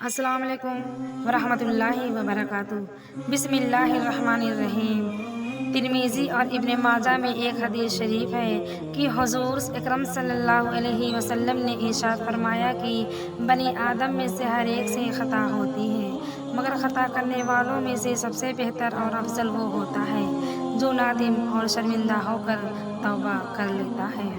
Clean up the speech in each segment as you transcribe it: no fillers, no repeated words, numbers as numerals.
السلام علیکم ورحمۃ اللہ وبرکاتہ۔ بسم اللہ الرحمن الرحیم۔ ترمذی اور ابن ماجہ میں ایک حدیث شریف ہے کہ حضور اکرم صلی اللہ علیہ وسلم نے ارشاد فرمایا کہ بنی آدم میں سے ہر ایک سے خطا ہوتی ہے، مگر خطا کرنے والوں میں سے سب سے بہتر اور افضل وہ ہوتا ہے جو نادم اور شرمندہ ہو کر توبہ کر لیتا ہے۔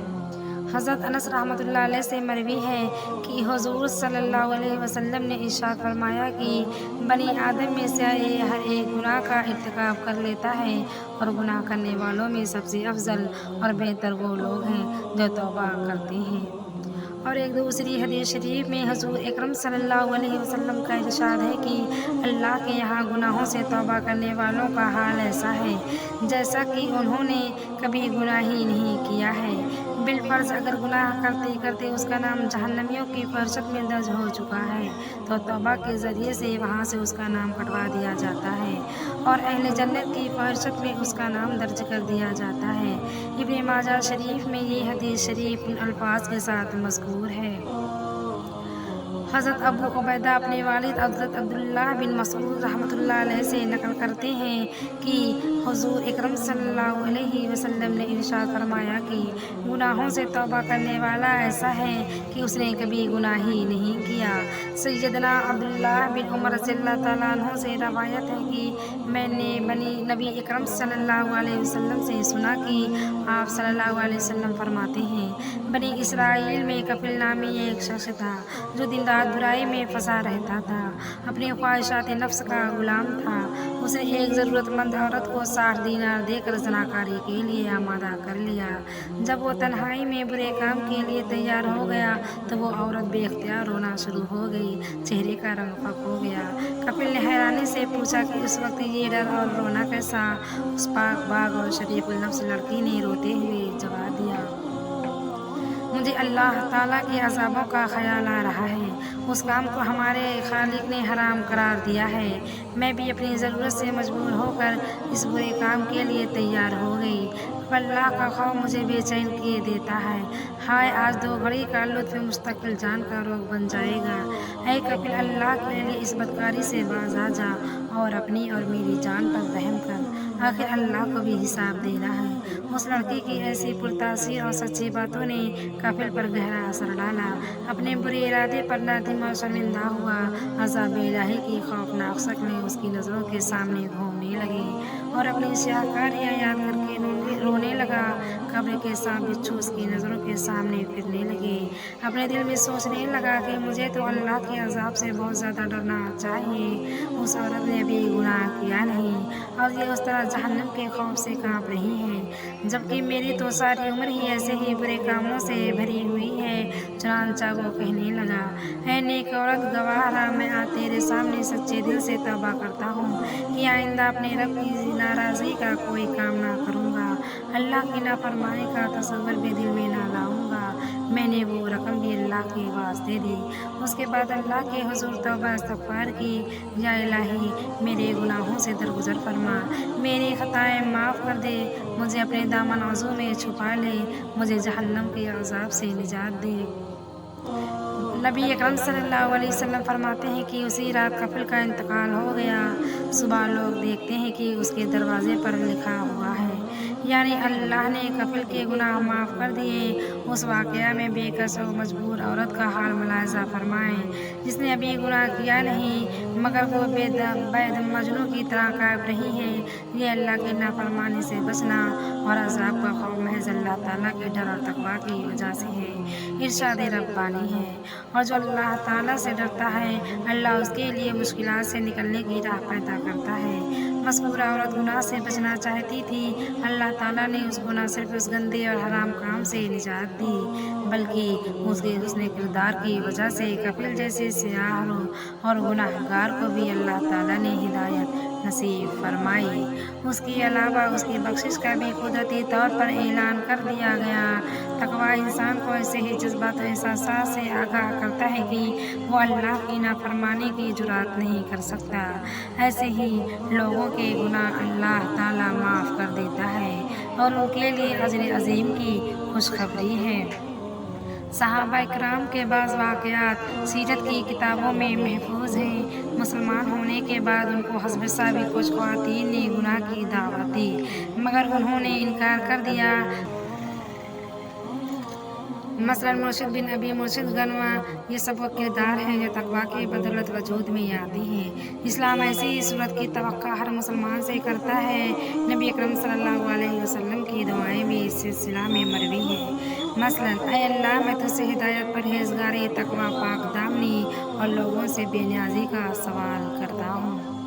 حضرت انس رحمۃ اللہ علیہ سے مروی ہے کہ حضور صلی اللہ علیہ وسلم نے ارشاد فرمایا کہ بنی آدم میں سے ہر ایک گناہ کا ارتکاب کر لیتا ہے، اور گناہ کرنے والوں میں سب سے افضل اور بہتر وہ لوگ ہیں جو توبہ کرتے ہیں۔ اور ایک دوسری حدیث شریف میں حضور اکرم صلی اللہ علیہ وسلم کا ارشاد ہے کہ اللہ کے یہاں گناہوں سے توبہ کرنے والوں کا حال ایسا ہے جیسا کہ انہوں نے کبھی گناہ ہی نہیں کیا ہے۔ بالفرض اگر گناہ کرتے کرتے اس کا نام جہنمیوں کی فہرست میں درج ہو چکا ہے تو توبہ کے ذریعے سے وہاں سے اس کا نام کٹوا دیا جاتا ہے اور اہل جنت کی فہرست میں اس کا نام درج کر دیا جاتا ہے۔ ابن ماجہ شریف میں یہ حدیث شریف ان الفاظ کے ساتھ مذکور ہے۔ حضرت ابو عبیدہ اپنے والد حضرت عبداللہ بن مسعود رحمۃ اللہ علیہ سے نقل کرتے ہیں کہ حضور اکرم صلی اللہ علیہ وسلم نے ارشاد فرمایا کہ گناہوں سے توبہ کرنے والا ایسا ہے کہ اس نے کبھی گناہ ہی نہیں کیا۔ سیدنا عبداللہ بن عمر رضی اللہ تعالیٰ عنہ سے روایت ہے کہ میں نے نبی اکرم صلی اللہ علیہ وسلم سے سنا کہ آپ صلی اللہ علیہ وسلم فرماتے ہیں، بنی اسرائیل میں کفل نامی ایک شخص تھا جو دن رات برائی میں پھنسا رہتا تھا، اپنی خواہشات نفس کا غلام تھا۔ اس نے ایک ضرورت مند عورت کو 60 دینار دے کر زناکاری کے لیے آمادہ کر لیا۔ جب وہ تنہائی میں برے کام کے لیے تیار ہو گیا تو وہ عورت بے اختیار رونا شروع ہو گئی، چہرے کا رنگ پھک ہو گیا۔ کفیل نے حیرانی سے پوچھا کہ اس وقت یہ ڈر اور رونا کیسا؟ اس پاک باغ اور شریف النفس لڑکی نے روتے ہوئے جواب دیا، مجھے اللہ تعالیٰ کے عذابوں کا خیال آ رہا ہے، اس کام کو ہمارے خالق نے حرام قرار دیا ہے۔ میں بھی اپنی ضرورت سے مجبور ہو کر اس برے کام کے لیے تیار ہو گئی۔ اب اللہ کا خوف مجھے بے چین کیے دیتا ہے، ہائے آج 2 گھڑی کا لطف مستقل جان کا روگ بن جائے گا۔ اے کفیل، اللہ کے لیے اس بدکاری سے باز آ جا اور اپنی اور میری جان پر رحم کر، آخر اللہ کو بھی حساب دینا ہے۔ اس لڑکی کی ایسی پرتاثیر اور سچی باتوں نے کفیل پر گہرا اثر ڈالا۔ اپنے برے ارادے پر نادم اور شرمندہ ہوا۔ عذاب الہی کی خوفناک شکلیں اس کی نظروں کے سامنے گھومنے لگی اور اپنی سیاہ کاریاں یاد کر کے رونے لگا۔ قبر کے سانپ بچھو اس کی نظروں کے سامنے پھرنے لگے۔ اپنے دل میں سوچنے لگا کہ مجھے تو اللہ کے عذاب سے بہت زیادہ ڈرنا چاہیے، اس عورت نے بھی گناہ کیا نہیں اور یہ اس طرح جہنم کے خوف سے کانپ رہی ہے، جبکہ میری تو ساری عمر ہی ایسے ہی برے کاموں سے بھری ہوئی ہے۔ چنانچہ وہ کہنے لگا، اے نیک عورت، گواہ رہا میں آج تیرے سامنے سچے دل سے توبہ کرتا ہوں کہ آئندہ اپنے رب کی ناراضگی کا کوئی کام نہ کروں گا، اللہ کی نافرمانی کا تصور بھی دل میں نہ لاؤں گا۔ میں نے وہ رقم بھی اللہ کے واسطے دی۔ اس کے بعد اللہ کے حضور توبہ استغفار کی، یا الہی میرے گناہوں سے درگزر فرما، میری خطائیں معاف کر دے، مجھے اپنے دامن عزو میں چھپا لے، مجھے جہنم کے عذاب سے نجات دے۔ نبی اکرم صلی اللہ علیہ وسلم فرماتے ہیں کہ اسی رات کفیل کا انتقال ہو گیا۔ صبح لوگ دیکھتے ہیں کہ اس کے دروازے پر لکھا ہوا ہے، یعنی اللہ نے کفیل کے گناہ معاف کر دیے۔ اس واقعہ میں بے کس و مجبور عورت کا حال ملاحظہ فرمائیں جس نے ابھی گناہ کیا نہیں مگر وہ بے دم مجنوں کی طرح کانپ رہی ہے۔ یہ اللہ کی نافرمانی سے بچنا اور عذاب کا خوف محض اللہ تعالیٰ کے ڈر اور تقویٰ کی وجہ سے ہے، ارشاد ربانی ہے۔ اور جو اللہ تعالیٰ سے ڈرتا ہے اللہ اس کے لیے مشکلات سے نکلنے کی راہ پیدا کرتا ہے۔ مذکورہ عورت گناہ سے بچنا چاہتی تھی، اللہ تعالیٰ نے اس کو نہ صرف اس گندے اور حرام کام سے نجات دی بلکہ اس کے حسن کردار کی وجہ سے کفیل جیسے سیاہ رو اور گناہ گار کو بھی اللہ تعالیٰ نے ہدایت نصیب فرمائی۔ اس کے علاوہ اس کی بخشش کا بھی قدرتی طور پر اعلان کر دیا گیا۔ تقویٰ انسان کو ایسے ہی جذبات و احساسات سے آگاہ کرتا ہے کہ وہ اللہ کی نافرمانی کی جرات نہیں کر سکتا۔ ایسے ہی لوگوں کے گناہ اللہ تعالیٰ معاف کر دیتا ہے اور ان کے لیے اجر عظیم کی خوشخبری ہے۔ صحابہ اکرام کے بعض واقعات سیرت کی کتابوں میں محفوظ ہیں۔ مسلمان ہونے کے بعد ان کو حسب سابق کچھ خواتین نے گناہ کی دعوت دی مگر انہوں نے انکار کر دیا۔ مثلاً مرشد بن ابی مرشد غنوہ، یہ سب وہ کردار ہیں جو تقویٰ کی بدولت وجود میں آتی ہیں۔ اسلام ایسی صورت کی توقع ہر مسلمان سے کرتا ہے۔ نبی اکرم صلی اللہ علیہ وسلم کی دعائیں بھی اس سلسلہ میں مروی ہیں۔ مثلاً اے اللہ، میں تجھ سے ہدایت، پرہیزگاری، تقویٰ، پاک دامنی اور لوگوں سے بے نیازی کا سوال کرتا ہوں۔